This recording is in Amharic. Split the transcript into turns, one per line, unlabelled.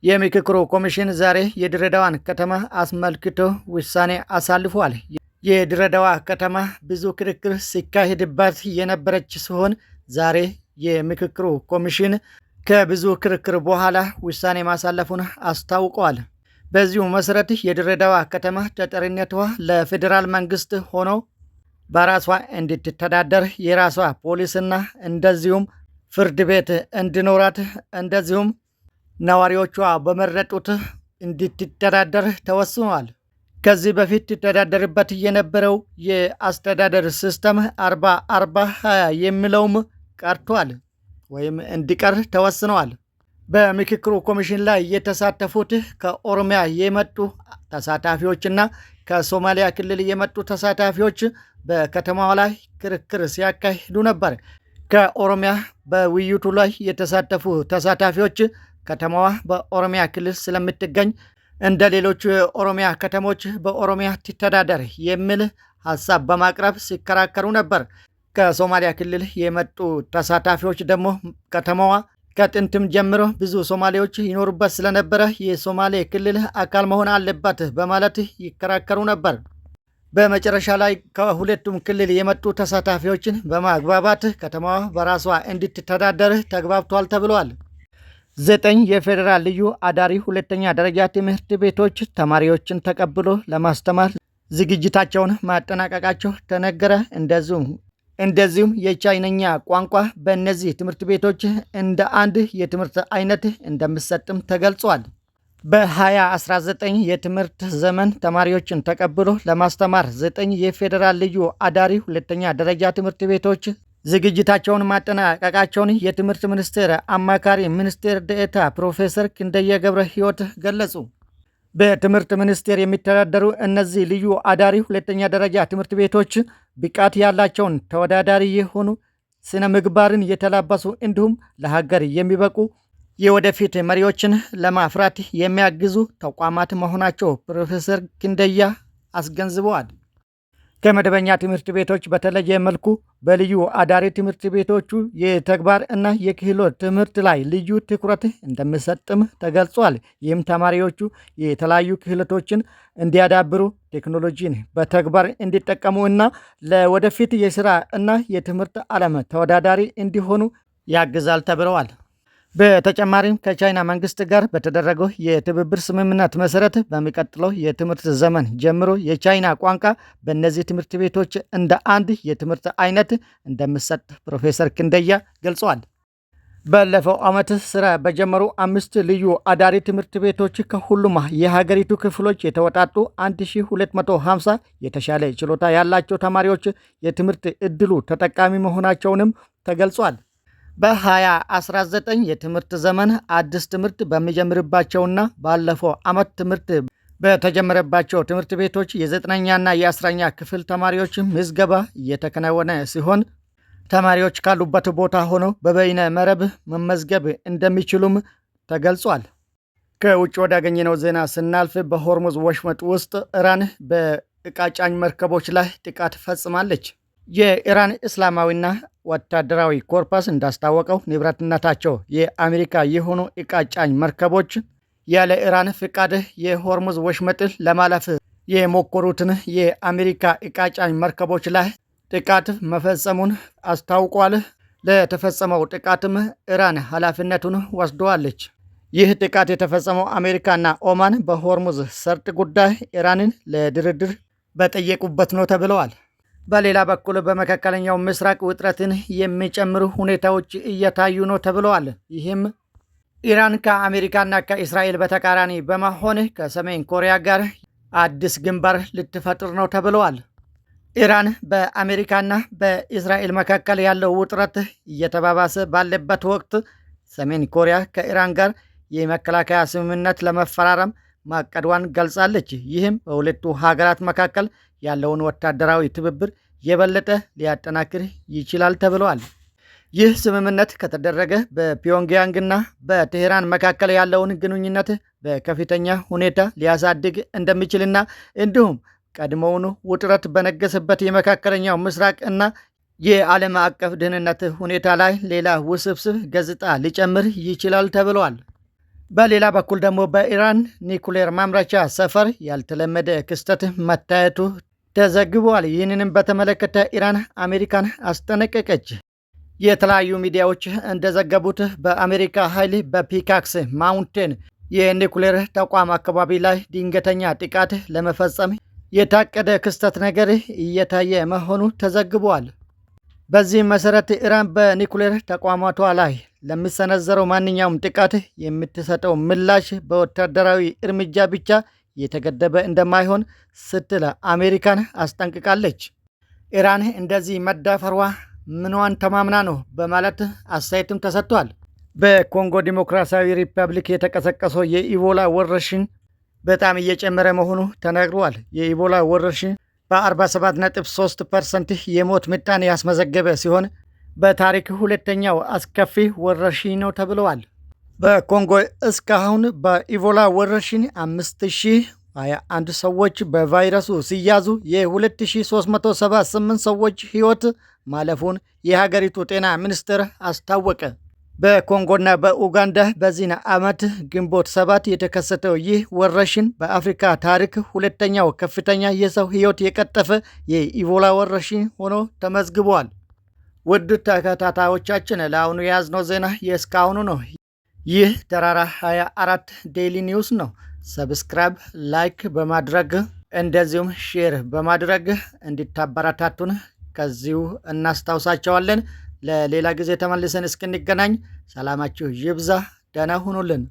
የምክክሩ ኮሚሽን ዛሬ የድሬዳዋን ከተማ አስመልክቶ ውሳኔ አሳልፏል። የድሬዳዋ ከተማ ብዙ ክርክር ሲካሄድባት የነበረች ሲሆን ዛሬ የምክክሩ ኮሚሽን ከብዙ ክርክር በኋላ ውሳኔ ማሳለፉን አስታውቋል። በዚሁ መሰረት የድሬዳዋ ከተማ ተጠሪነቷ ለፌዴራል መንግስት ሆኖ በራሷ እንድትተዳደር የራሷ ፖሊስና እንደዚሁም ፍርድ ቤት እንዲኖራት እንደዚሁም ነዋሪዎቿ በመረጡት እንድትተዳደር ተወስኗል። ከዚህ በፊት ትተዳደርበት የነበረው የአስተዳደር ሲስተም 40-40-20 የሚለውም ቀርቷል ወይም እንዲቀር ተወስኗል። በምክክሩ ኮሚሽን ላይ የተሳተፉት ከኦሮሚያ የመጡ ተሳታፊዎችና ከሶማሊያ ክልል የመጡ ተሳታፊዎች በከተማዋ ላይ ክርክር ሲያካሂዱ ነበር። ከኦሮሚያ በውይይቱ ላይ የተሳተፉ ተሳታፊዎች ከተማዋ በኦሮሚያ ክልል ስለምትገኝ እንደ ሌሎቹ የኦሮሚያ ከተሞች በኦሮሚያ ትተዳደር የሚል ሀሳብ በማቅረብ ሲከራከሩ ነበር። ከሶማሊያ ክልል የመጡ ተሳታፊዎች ደግሞ ከተማዋ ከጥንትም ጀምሮ ብዙ ሶማሌዎች ይኖሩበት ስለነበረ የሶማሌ ክልል አካል መሆን አለበት በማለት ይከራከሩ ነበር። በመጨረሻ ላይ ከሁለቱም ክልል የመጡ ተሳታፊዎችን በማግባባት ከተማዋ በራሷ እንድትተዳደር ተግባብቷል ተብሏል። 9 የፌዴራል ልዩ አዳሪ ሁለተኛ ደረጃ ትምህርት ቤቶች ተማሪዎችን ተቀብሎ ለማስተማር ዝግጅታቸውን ማጠናቀቃቸው ተነገረ። እንደዚሁም የቻይነኛ ቋንቋ በእነዚህ ትምህርት ቤቶች እንደ አንድ የትምህርት አይነት እንደሚሰጥም ተገልጿል። በ2019 የትምህርት ዘመን ተማሪዎችን ተቀብሎ ለማስተማር 9 የፌዴራል ልዩ አዳሪ ሁለተኛ ደረጃ ትምህርት ቤቶች ዝግጅታቸውን ማጠናቀቃቸውን የትምህርት ሚኒስቴር አማካሪ ሚኒስቴር ዴኤታ ፕሮፌሰር ክንደየ ገብረ ሕይወት ገለጹ። በትምህርት ሚኒስቴር የሚተዳደሩ እነዚህ ልዩ አዳሪ ሁለተኛ ደረጃ ትምህርት ቤቶች ብቃት ያላቸውን ተወዳዳሪ የሆኑ ስነ ምግባርን የተላበሱ እንዲሁም ለሀገር የሚበቁ የወደፊት መሪዎችን ለማፍራት የሚያግዙ ተቋማት መሆናቸው ፕሮፌሰር ክንደያ አስገንዝበዋል። ከመደበኛ ትምህርት ቤቶች በተለየ መልኩ በልዩ አዳሪ ትምህርት ቤቶቹ የተግባር እና የክህሎት ትምህርት ላይ ልዩ ትኩረት እንደሚሰጥም ተገልጿል። ይህም ተማሪዎቹ የተለያዩ ክህሎቶችን እንዲያዳብሩ፣ ቴክኖሎጂን በተግባር እንዲጠቀሙ እና ለወደፊት የስራ እና የትምህርት ዓለም ተወዳዳሪ እንዲሆኑ ያግዛል ተብለዋል። በተጨማሪም ከቻይና መንግስት ጋር በተደረገው የትብብር ስምምነት መሰረት በሚቀጥለው የትምህርት ዘመን ጀምሮ የቻይና ቋንቋ በእነዚህ ትምህርት ቤቶች እንደ አንድ የትምህርት አይነት እንደሚሰጥ ፕሮፌሰር ክንደያ ገልጸዋል። ባለፈው ዓመት ስራ በጀመሩ 5 ልዩ አዳሪ ትምህርት ቤቶች ከሁሉም የሀገሪቱ ክፍሎች የተወጣጡ 1250 የተሻለ ችሎታ ያላቸው ተማሪዎች የትምህርት ዕድሉ ተጠቃሚ መሆናቸውንም ተገልጿል። በ2019 የትምህርት ዘመን አዲስ ትምህርት በሚጀምርባቸውና ባለፈው ዓመት ትምህርት በተጀመረባቸው ትምህርት ቤቶች የ9ኛና የ10ኛ ክፍል ተማሪዎች ምዝገባ እየተከናወነ ሲሆን ተማሪዎች ካሉበት ቦታ ሆነው በበይነ መረብ መመዝገብ እንደሚችሉም ተገልጿል። ከውጭ ወዳገኘነው ዜና ስናልፍ በሆርሙዝ ወሽመጥ ውስጥ ኢራን በዕቃ ጫኝ መርከቦች ላይ ጥቃት ፈጽማለች። የኢራን እስላማዊና ወታደራዊ ኮርፐስ እንዳስታወቀው ንብረትነታቸው የአሜሪካ የሆኑ ዕቃ ጫኝ መርከቦች ያለ ኢራን ፍቃድ የሆርሙዝ ወሽመጥን ለማለፍ የሞከሩትን የአሜሪካ ዕቃ ጫኝ መርከቦች ላይ ጥቃት መፈጸሙን አስታውቋል። ለተፈጸመው ጥቃትም ኢራን ኃላፊነቱን ወስደዋለች። ይህ ጥቃት የተፈጸመው አሜሪካና ኦማን በሆርሙዝ ሰርጥ ጉዳይ ኢራንን ለድርድር በጠየቁበት ነው ተብለዋል። በሌላ በኩል በመካከለኛው ምስራቅ ውጥረትን የሚጨምሩ ሁኔታዎች እየታዩ ነው ተብለዋል። ይህም ኢራን ከአሜሪካና ከእስራኤል በተቃራኒ በመሆን ከሰሜን ኮሪያ ጋር አዲስ ግንባር ልትፈጥር ነው ተብለዋል። ኢራን በአሜሪካና በእስራኤል መካከል ያለው ውጥረት እየተባባሰ ባለበት ወቅት ሰሜን ኮሪያ ከኢራን ጋር የመከላከያ ስምምነት ለመፈራረም ማቀዷን ገልጻለች። ይህም በሁለቱ ሀገራት መካከል ያለውን ወታደራዊ ትብብር የበለጠ ሊያጠናክር ይችላል ተብሏል። ይህ ስምምነት ከተደረገ በፒዮንግያንግና በቴሄራን መካከል ያለውን ግንኙነት በከፍተኛ ሁኔታ ሊያሳድግ እንደሚችልና እንዲሁም ቀድሞውኑ ውጥረት በነገሰበት የመካከለኛው ምስራቅ እና የዓለም አቀፍ ደህንነት ሁኔታ ላይ ሌላ ውስብስብ ገጽታ ሊጨምር ይችላል ተብሏል። በሌላ በኩል ደግሞ በኢራን ኒኩሌር ማምረቻ ሰፈር ያልተለመደ ክስተት መታየቱ ተዘግቧል። ይህንንም በተመለከተ ኢራን አሜሪካን አስጠነቀቀች። የተለያዩ ሚዲያዎች እንደዘገቡት በአሜሪካ ኃይል በፒካክስ ማውንቴን የኒኩሌር ተቋም አካባቢ ላይ ድንገተኛ ጥቃት ለመፈጸም የታቀደ ክስተት ነገር እየታየ መሆኑ ተዘግቧል። በዚህም መሰረት ኢራን በኒኩሌር ተቋማቷ ላይ ለሚሰነዘረው ማንኛውም ጥቃት የምትሰጠው ምላሽ በወታደራዊ እርምጃ ብቻ የተገደበ እንደማይሆን ስትል አሜሪካን አስጠንቅቃለች። ኢራን እንደዚህ መዳፈሯ ምንዋን ተማምና ነው በማለት አስተያየትም ተሰጥቷል። በኮንጎ ዲሞክራሲያዊ ሪፐብሊክ የተቀሰቀሰው የኢቦላ ወረርሽኝ በጣም እየጨመረ መሆኑ ተነግሯል። የኢቦላ ወረርሽኝ በ47.3% የሞት ምጣኔ ያስመዘገበ ሲሆን በታሪክ ሁለተኛው አስከፊ ወረርሽኝ ነው ተብለዋል። በኮንጎ እስካሁን በኢቦላ ወረርሽኝ 5021 ሰዎች በቫይረሱ ሲያዙ የ2378 ሰዎች ሕይወት ማለፉን የሀገሪቱ ጤና ሚኒስቴር አስታወቀ። በኮንጎና በኡጋንዳ በዚህ ዓመት ግንቦት 7 የተከሰተው ይህ ወረርሽኝ በአፍሪካ ታሪክ ሁለተኛው ከፍተኛ የሰው ሕይወት የቀጠፈ የኢቦላ ወረርሽኝ ሆኖ ተመዝግቧል። ውድ ተከታታዮቻችን ለአሁኑ የያዝነው ዜና የእስካሁኑ ነው። ይህ ተራራ 24 ዴይሊ ኒውስ ነው። ሰብስክራይብ፣ ላይክ በማድረግ እንደዚሁም ሼር በማድረግ እንዲታበረታቱን ከዚሁ እናስታውሳቸዋለን። ለሌላ ጊዜ ተመልሰን እስክንገናኝ ሰላማችሁ ይብዛ። ደህና ሁኑልን።